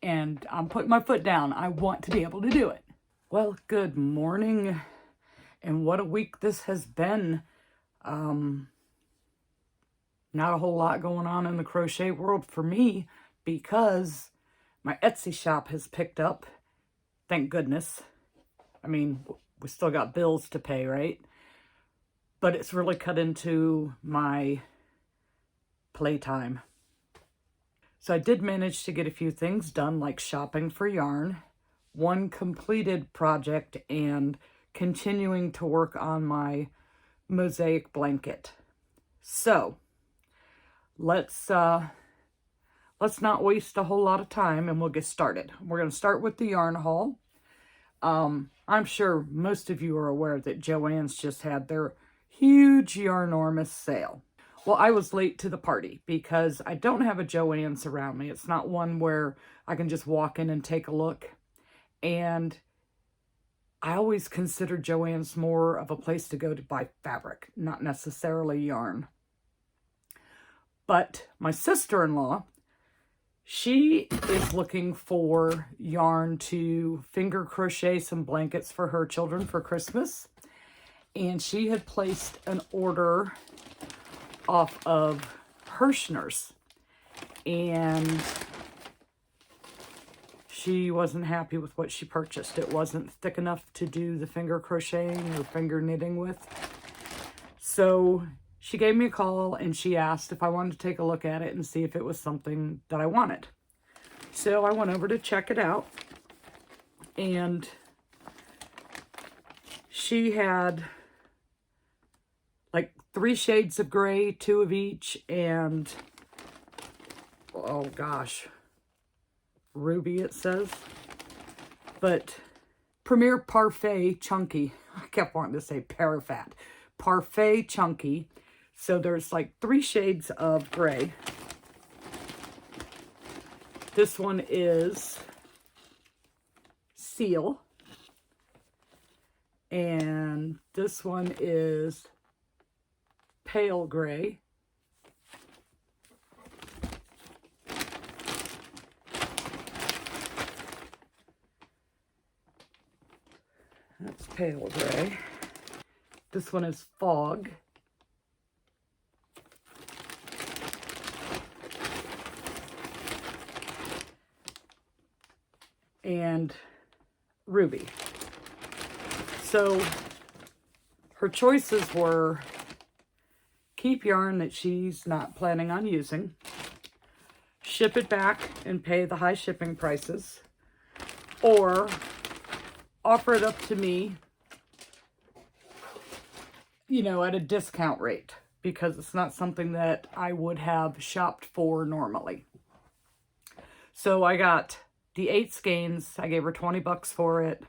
and I'm putting my foot down. I want to be able to do it. Well, good morning, and what a week this has been. Not a whole lot going on in the crochet world for me because my Etsy shop has picked up. Thank goodness. I mean, we still got bills to pay, right? But it's really cut into my playtime. So I did manage to get a few things done, like shopping for yarn, one completed project, and continuing to work on my mosaic blanket. So let's not waste a whole lot of time and we'll get started. We're going to start with the yarn haul. I'm sure most of you are aware that Joann's just had their huge Yarnormous sale. Well, I was late to the party because I don't have a Joann's around me. It's not one where I can just walk in and take a look. And I always consider Joann's more of a place to go to buy fabric, not necessarily yarn. But my sister-in-law, she is looking for yarn to finger crochet some blankets for her children for Christmas. And she had placed an order off of Hirschner's. And she wasn't happy with what she purchased. It wasn't thick enough to do the finger crocheting or finger knitting with. So she gave me a call and she asked if I wanted to take a look at it and see if it was something that I wanted. So I went over to check it out, and she had like 3 shades of gray, 2 of each, and oh gosh, ruby it says, but Premier Parfait Chunky. I kept wanting to say Parafat. Parfait Chunky. So there's like 3 shades of gray. This one is Seal. And this one is Pale Gray. That's Pale Gray. This one is Fog. And Ruby. So her choices were keep yarn that she's not planning on using, ship it back and pay the high shipping prices, or offer it up to me, you know, at a discount rate, because it's not something that I would have shopped for normally. So I got the 8 skeins. I gave her 20 bucks for it.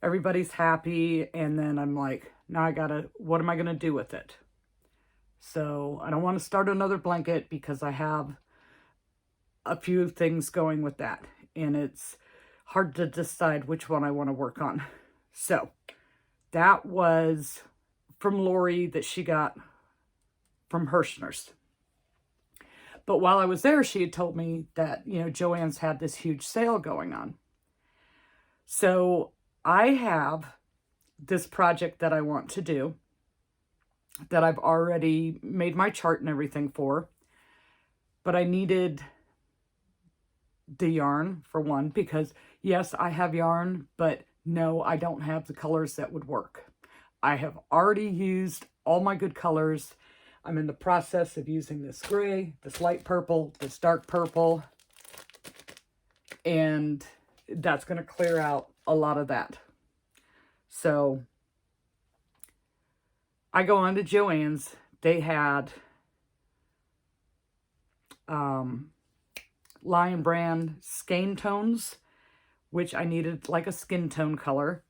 Everybody's happy. And then I'm like, now what am I going to do with it? So I don't want to start another blanket because I have a few things going with that. And it's hard to decide which one I want to work on. So that was from Lori that she got from Hirschner's. But while I was there, she had told me that, you know, Joann's had this huge sale going on. So I have this project that I want to do that I've already made my chart and everything for. But I needed the yarn, for one, because yes, I have yarn, but no, I don't have the colors that would work. I have already used all my good colors. I'm in the process of using this gray, this light purple, this dark purple, and that's going to clear out a lot of that. So I go on to Joann's. They had Lion Brand skein tones, which I needed like a skin tone color.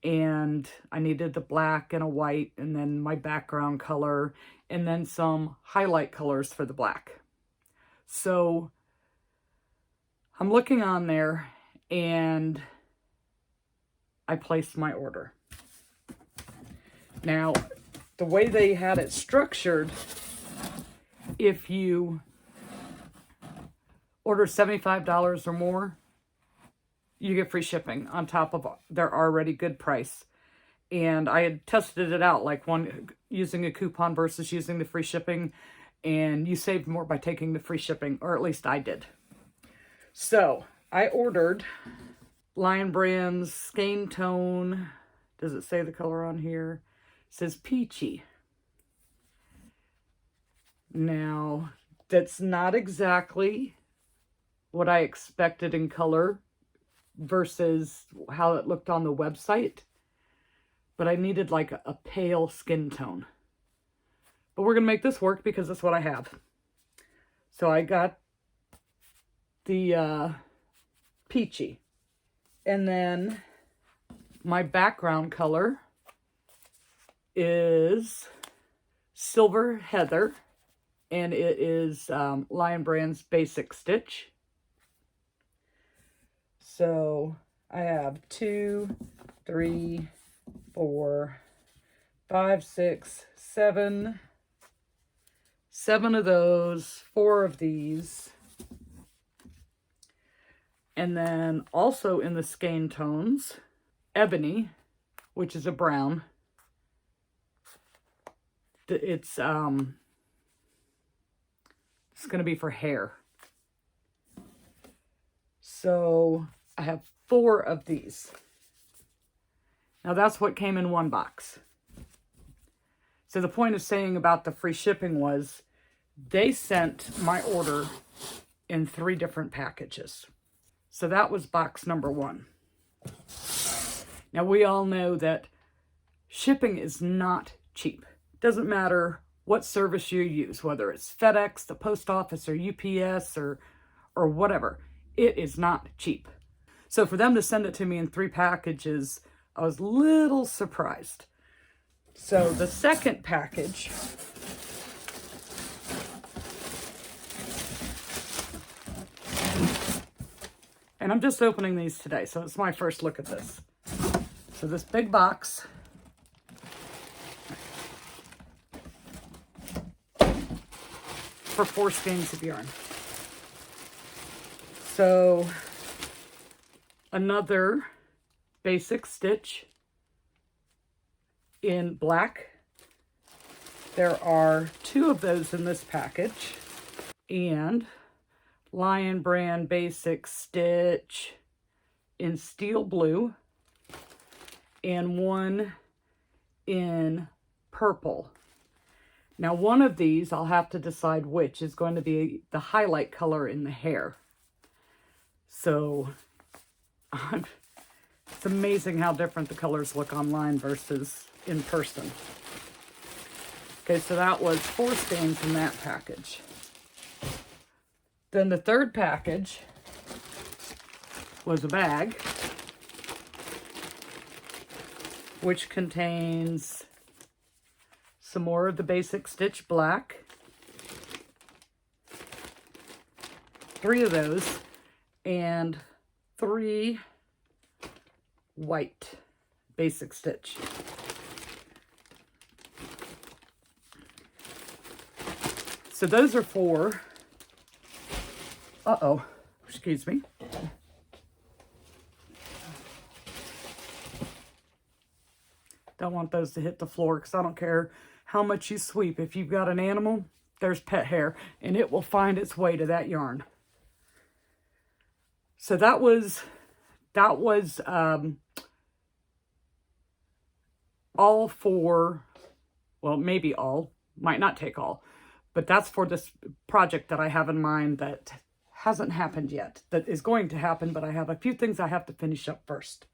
And I needed the black and a white, and then my background color, and then some highlight colors for the black. So I'm looking on there, and I placed my order. Now, the way they had it structured, order $75 or more, you get free shipping on top of their already good price. And I had tested it out, like one using a coupon versus using the free shipping, and you saved more by taking the free shipping, or at least I did. So I ordered Lion Brand's Skein Tone. Does it say the color on here? It says Peachy. Now, that's not exactly what I expected in color versus how it looked on the website. But I needed like a pale skin tone. But we're going to make this work because that's what I have. So I got the Peachy. And then my background color is Silver Heather. And it is Lion Brand's Basic Stitch. So I have 2, 3, 4, 5, 6, 7. 7 of those, 4 of these. And then also in the skein tones, Ebony, which is a brown. It's going to be for hair. So I have 4 of these. Now that's what came in one box. So the point of saying about the free shipping was they sent my order in 3 different packages. So that was box number 1. Now we all know that shipping is not cheap. Doesn't matter what service you use, whether it's FedEx, the post office, or UPS, or whatever. It is not cheap. So for them to send it to me in 3 packages, I was a little surprised. So the second package and I'm just opening these today, so it's my first look at this. So this big box for 4 skeins of yarn. So another basic stitch in black. There are 2 of those in this package. And Lion Brand Basic Stitch in steel blue. And 1 in purple. Now one of these, I'll have to decide which, is going to be the highlight color in the hair. So it's amazing how different the colors look online versus in person. Okay, so that was 4 skeins in that package. Then the third package was a bag, which contains some more of the Basic Stitch black, 3 of those, and 3 white Basic Stitch. So those are for, excuse me. Don't want those to hit the floor because I don't care how much you sweep. If you've got an animal, there's pet hair and it will find its way to that yarn. So that was all for, well, maybe all, might not take all, but that's for this project that I have in mind that hasn't happened yet, that is going to happen, but I have a few things I have to finish up first.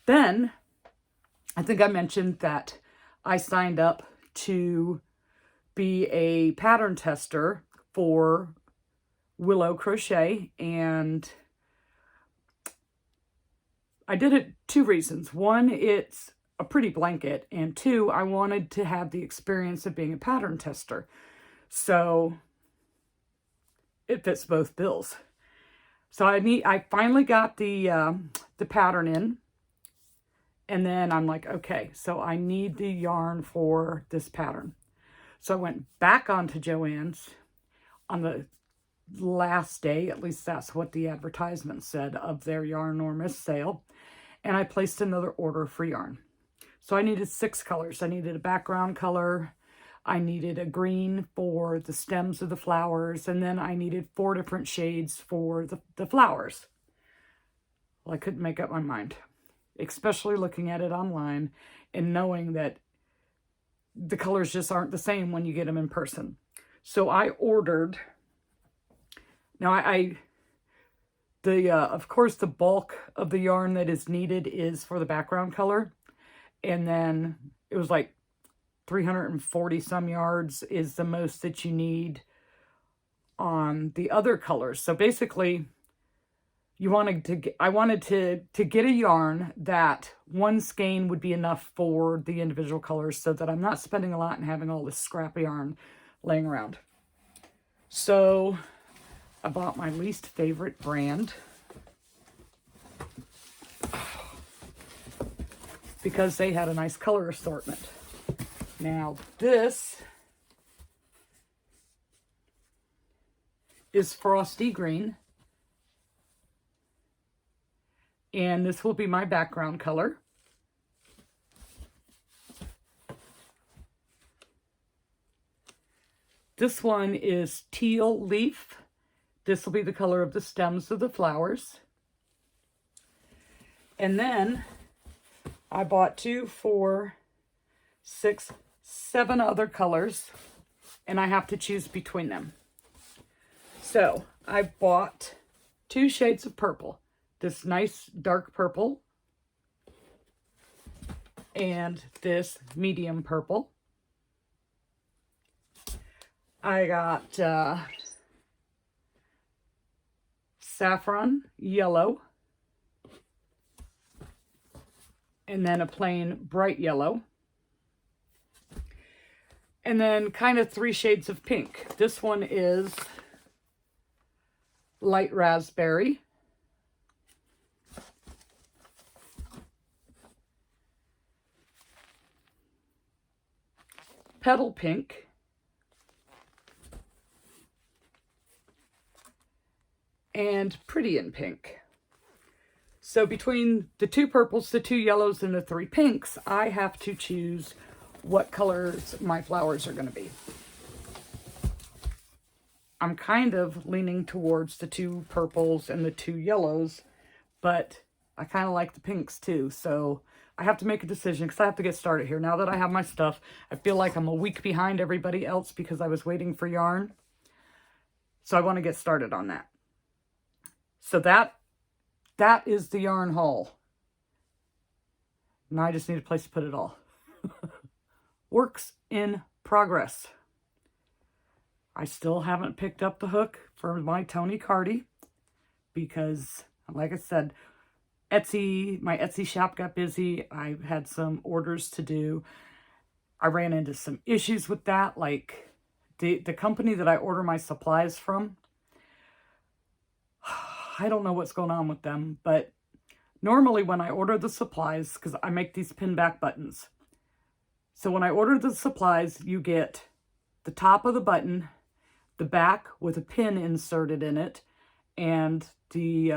Then, I think I mentioned that I signed up to be a pattern tester for Willow Crochet, and I did it 2 reasons. 1, it's a pretty blanket, and 2, I wanted to have the experience of being a pattern tester. So it fits both bills. So I finally got the pattern in, and then I'm like, okay, so I need the yarn for this pattern. So I went back onto Joann's on the last day, at least that's what the advertisement said, of their Yarnormous sale. And I placed another order for yarn. So I needed 6 colors. I needed a background color. I needed a green for the stems of the flowers. And then I needed 4 different shades for the flowers. Well, I couldn't make up my mind, especially looking at it online and knowing that the colors just aren't the same when you get them in person. So I ordered, now of course the bulk of the yarn that is needed is for the background color. And then it was like 340 some yards is the most that you need on the other colors. So basically I wanted to get a yarn that one skein would be enough for the individual colors so that I'm not spending a lot and having all this scrappy yarn laying around. So I bought my least favorite brand because they had a nice color assortment. Now this is Frosty Green. And this will be my background color. This one is Teal Leaf. This will be the color of the stems of the flowers. And then I bought 2, 4, 6, 7 other colors, and I have to choose between them. So I bought 2 shades of purple. This nice dark purple and this medium purple. I got saffron yellow and then a plain bright yellow. And then kind of 3 shades of pink. This one is light raspberry. Petal pink, and pretty in pink. So between the 2 purples, the 2 yellows, and the 3 pinks, I have to choose what colors my flowers are going to be. I'm kind of leaning towards the 2 purples and the 2 yellows, but I kind of like the pinks too, so I have to make a decision because I have to get started here. Now that I have my stuff, I feel like I'm a week behind everybody else because I was waiting for yarn. So I want to get started on that. So that is the yarn haul. Now I just need a place to put it all. Works in progress. I still haven't picked up the hook for my Tony Cardi because, like I said, my Etsy shop got busy. I had some orders to do. I ran into some issues with that. Like the company that I order my supplies from, I don't know what's going on with them, but normally when I order the supplies, because I make these pin back buttons. So when I order the supplies, you get the top of the button, the back with a pin inserted in it, and the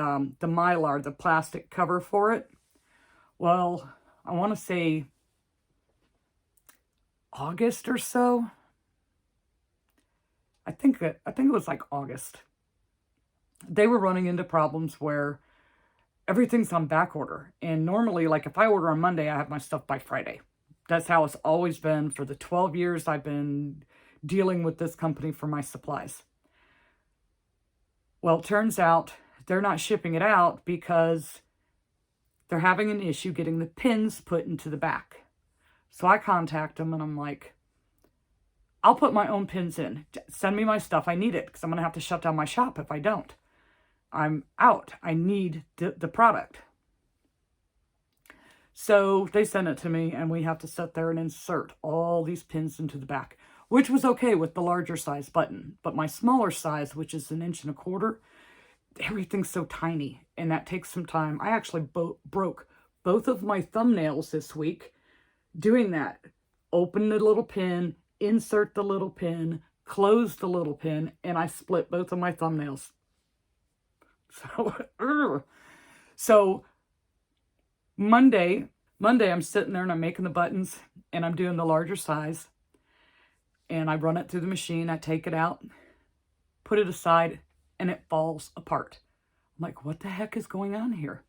mylar, the plastic cover for it. Well, I want to say August or so. I think it was like August. They were running into problems where everything's on back order. And normally, like if I order on Monday, I have my stuff by Friday. That's how it's always been for the 12 years I've been dealing with this company for my supplies. Well, it turns out they're not shipping it out because they're having an issue getting the pins put into the back. So I contact them and I'm like, I'll put my own pins in. Send me my stuff. I need it because I'm going to have to shut down my shop if I don't. I'm out. I need the product. So they sent it to me and we have to sit there and insert all these pins into the back, which was okay with the larger size button. But my smaller size, which is 1 1/4 inches, everything's so tiny and that takes some time. I actually broke both of my thumbnails this week doing that. Open the little pin, insert the little pin, closed the little pin, and I split both of my thumbnails. So Monday, I'm sitting there and I'm making the buttons and I'm doing the larger size. And I run it through the machine. I take it out, put it aside, and it falls apart. I'm like, what the heck is going on here?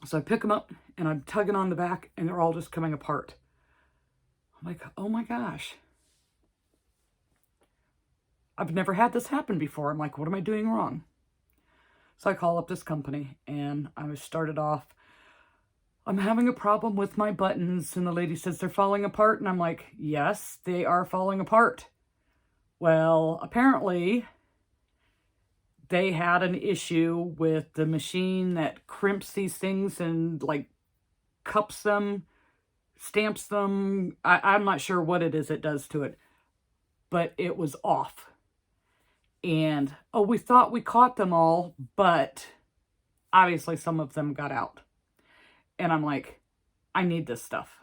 So I pick them up and I'm tugging on the back and they're all just coming apart. I'm like, oh my gosh. I've never had this happen before. I'm like, what am I doing wrong? So I call up this company and I started off, I'm having a problem with my buttons. And the lady says they're falling apart. And I'm like, yes, they are falling apart. Well, apparently they had an issue with the machine that crimps these things and like cups them, stamps them. I'm not sure what it is it does to it, but it was off. And, oh, we thought we caught them all, but obviously some of them got out. And I'm like, I need this stuff.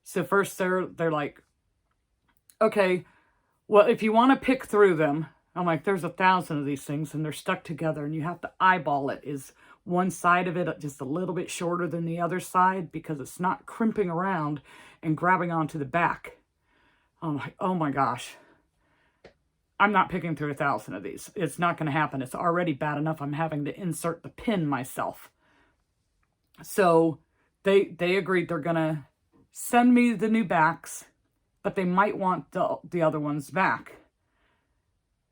So first they're like, okay, well, if you want to pick through them, I'm like, there's 1,000 of these things and they're stuck together and you have to eyeball it. Is one side of it just a little bit shorter than the other side because it's not crimping around and grabbing onto the back? I'm like, oh my gosh. I'm not picking through 1,000 of these. It's not going to happen. It's already bad enough I'm having to insert the pin myself. So they agreed they're going to send me the new backs, but they might want the other ones back.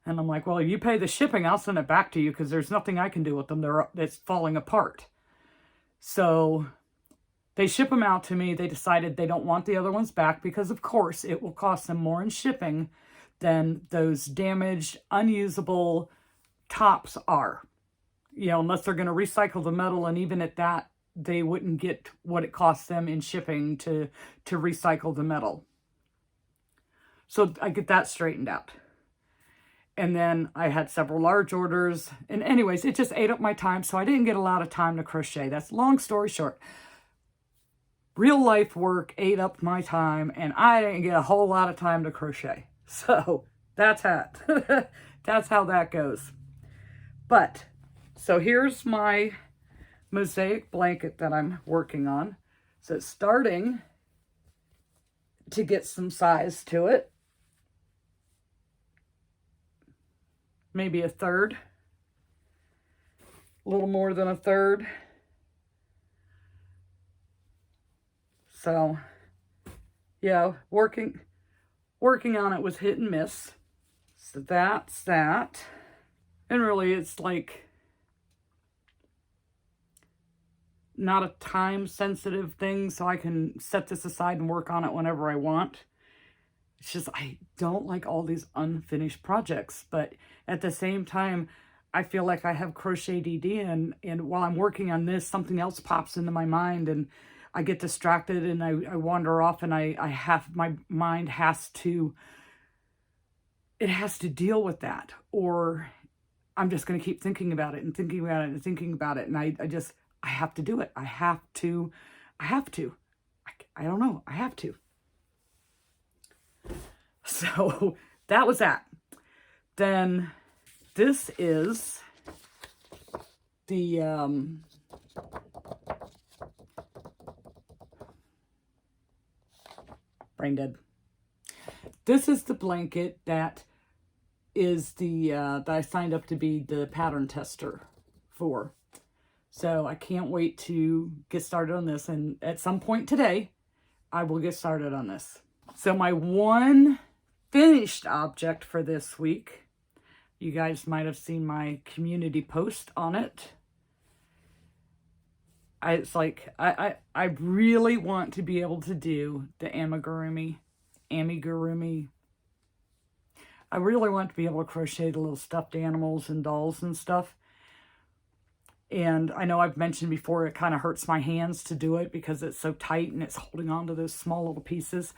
And I'm like, well, you pay the shipping, I'll send it back to you because there's nothing I can do with them. It's falling apart. So they ship them out to me. They decided they don't want the other ones back because, of course, it will cost them more in shipping than those damaged, unusable tops are. You know, unless they're going to recycle the metal, and even at that, they wouldn't get what it costs them in shipping to recycle the metal. So I get that straightened out. And then I had several large orders. And anyways, it just ate up my time, so I didn't get a lot of time to crochet. That's long story short. Real life work ate up my time, and I didn't get a whole lot of time to crochet. So that's that. That's how that goes. But, so here's my mosaic blanket that I'm working on. So it's starting to get some size to it. Maybe a third. A little more than a third. So, yeah, working on it was hit and miss. So that's that. And really it's like not a time sensitive thing, so I can set this aside and work on it whenever I want. It's just, I don't like all these unfinished projects, but at the same time, I feel like I have crochet DD, and while I'm working on this, something else pops into my mind and I get distracted and I wander off, and my mind has to deal with that, or I'm just going to keep thinking about it and thinking about it and thinking about it. And I have to do it. I have to. I don't know. I have to. So that was that. Then this is the, brain dead. This is the blanket that is that I signed up to be the pattern tester for. So I can't wait to get started on this. And at some point today, I will get started on this. So my one finished object for this week, you guys might have seen my community post on it. It's like, I really want to be able to do the amigurumi. I really want to be able to crochet the little stuffed animals and dolls and stuff. And I know I've mentioned before, it kind of hurts my hands to do it because it's so tight and it's holding on to those small little pieces.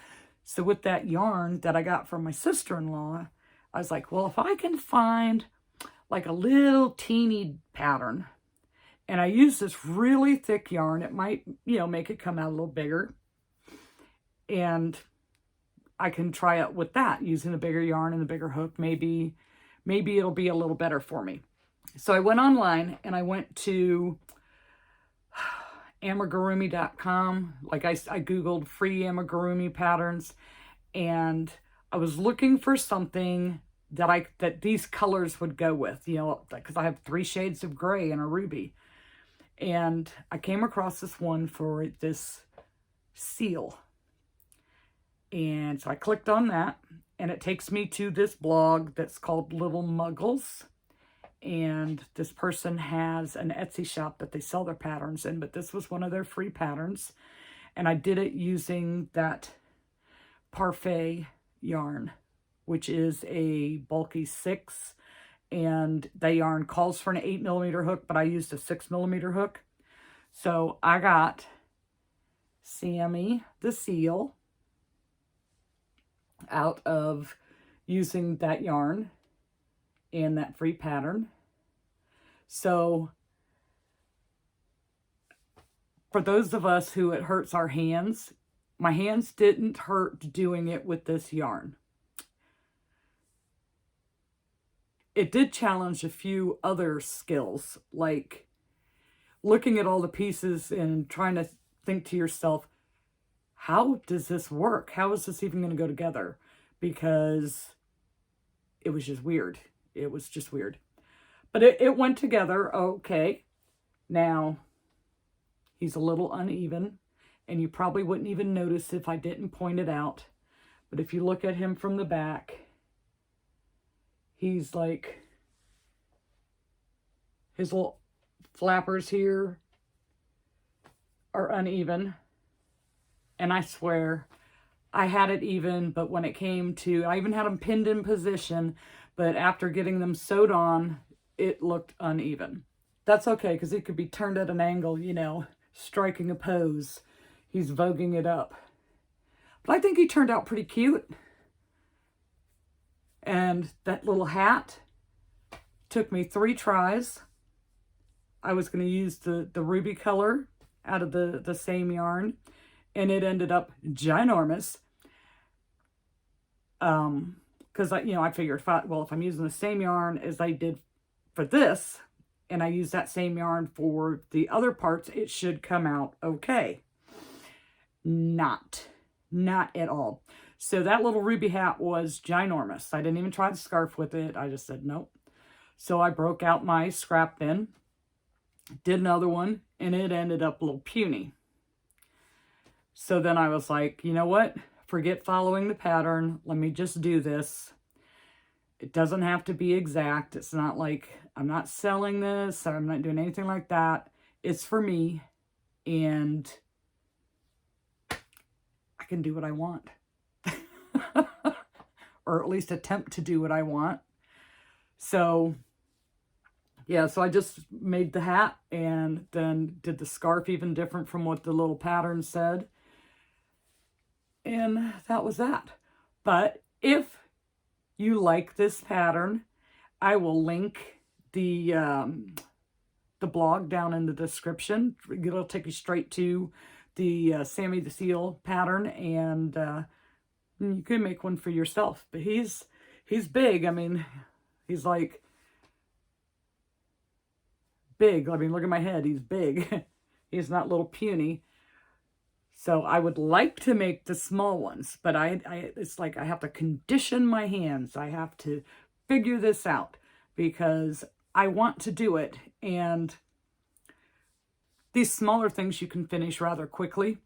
So with that yarn that I got from my sister-in-law, I was like, well, if I can find like a little teeny pattern, and I use this really thick yarn, it might, make it come out a little bigger. And I can try it with that, using a bigger yarn and a bigger hook. Maybe it'll be a little better for me. So I went online and I went to amigurumi.com. Like I Googled free amigurumi patterns, and I was looking for something that these colors would go with, you know, because I have 3 shades of gray and a ruby. And I came across this one for this seal. And so I clicked on that, and it takes me to this blog that's called Little Muggles. And this person has an Etsy shop that they sell their patterns in, but this was one of their free patterns. And I did it using that Parfait yarn, which is a bulky 6. And the yarn calls for an 8mm hook, but I used a 6mm hook. So I got Sammy the Seal out of using that yarn and that free pattern. So for those of us who it hurts our hands, my hands didn't hurt doing it with this yarn. It did challenge a few other skills, like looking at all the pieces and trying to think to yourself, how does this work? How is this even going to go together? Because it was just weird. It was just weird. But it went together okay. Now, he's a little uneven, and you probably wouldn't even notice if I didn't point it out. But if you look at him from the back, he's like, his little flappers here are uneven. And I swear, I had it even, but when it came to, I even had them pinned in position, but after getting them sewed on, it looked uneven. That's okay, because he could be turned at an angle, you know, striking a pose. He's voguing it up. But I think he turned out pretty cute. And that little hat took me 3 tries. I was going to use the ruby color out of the same yarn, and it ended up ginormous. Because I figured, if I'm using the same yarn as I did for this, and I use that same yarn for the other parts, it should come out okay. Not at all. So that little ruby hat was ginormous. I didn't even try the scarf with it. I just said nope. So I broke out my scrap bin, did another one, and it ended up a little puny. So then I was like, you know what? Forget following the pattern. Let me just do this. It doesn't have to be exact. It's not like I'm not selling this, or I'm not doing anything like that. It's for me, and I can do what I want. Or at least attempt to do what I want. So, yeah, so I just made the hat and then did the scarf even different from what the little pattern said. And that was that. But if you like this pattern, I will link the blog down in the description. It'll take you straight to the Sammy the Seal pattern, and you can make one for yourself. But he's big. I mean, he's like big. I mean, look at my head. He's big. He's not little puny. So I would like to make the small ones, but it's like I have to condition my hands. I have to figure this out because I want to do it. And these smaller things you can finish rather quickly.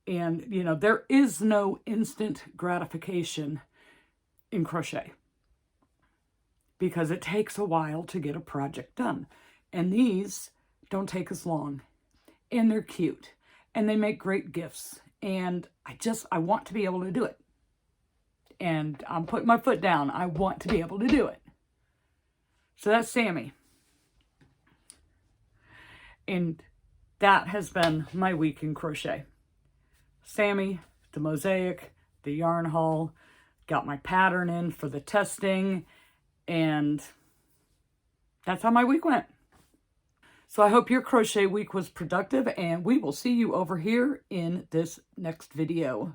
And, you know, there is no instant gratification in crochet because it takes a while to get a project done. And these don't take as long, and they're cute, and they make great gifts. And I want to be able to do it. And I'm putting my foot down. I want to be able to do it. So that's Sammy. And that has been my week in crochet. Sammy, the mosaic, the yarn haul, got my pattern in for the testing, and that's how my week went. So I hope your crochet week was productive, and we will see you over here in this next video.